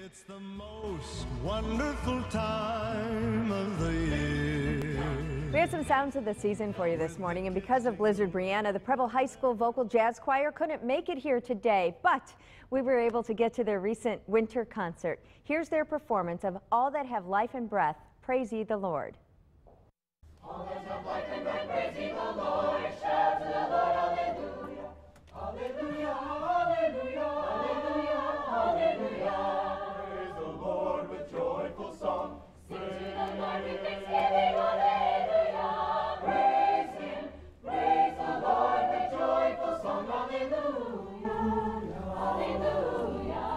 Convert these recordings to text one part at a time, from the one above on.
It's the most wonderful time of the year. We have some sounds of the season for you this morning, and because of Blizzard Brianna, the Preble High School Vocal Jazz Choir couldn't make it here today, but we were able to get to their recent winter concert. Here's their performance of All That Have Life and Breath, Praise Ye the Lord. All that have life and breath, praise ye the Lord, shout to the Lord, hallelujah, hallelujah, hallelujah, hallelujah, hallelujah. Praise the Lord with joyful song, sing to the Lord with thanksgiving, hallelujah. Praise him, praise the Lord with joyful song, hallelujah, hallelujah.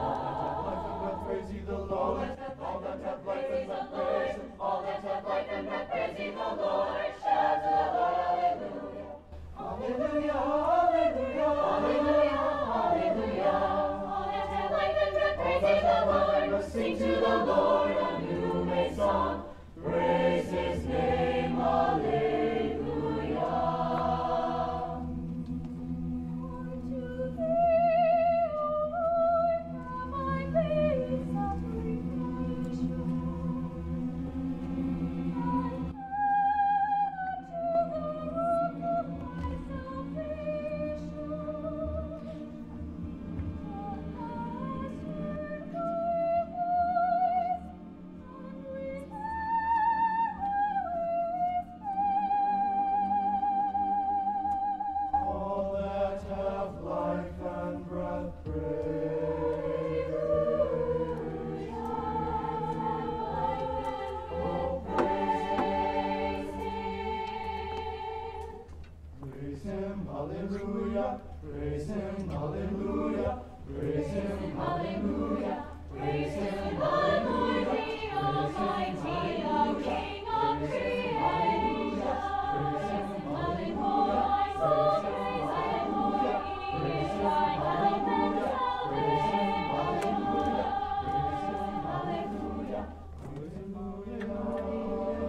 All that have life and breath, praise ye the Lord, all that have life and breath, praise him, all that have life and breath, praise ye the Lord, shout to the Lord, hallelujah, hallelujah, hallelujah, hallelujah, hallelujah. All that have life and breath, praise ye the Lord, sing to the Lord a new made song, praise his name, hallelujah. Hallelujah, praise him, hallelujah, praise him, hallelujah, praise him, hallelujah, the Almighty, the King of creation. Praise him, hallelujah, my soul praise hallelujah, praise him, hallelujah, praise him, hallelujah, praise him, hallelujah, hallelujah.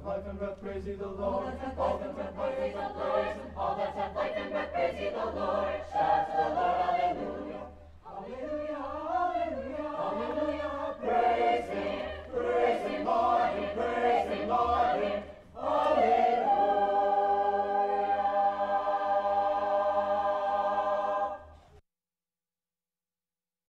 Life and breath, praise ye the Lord.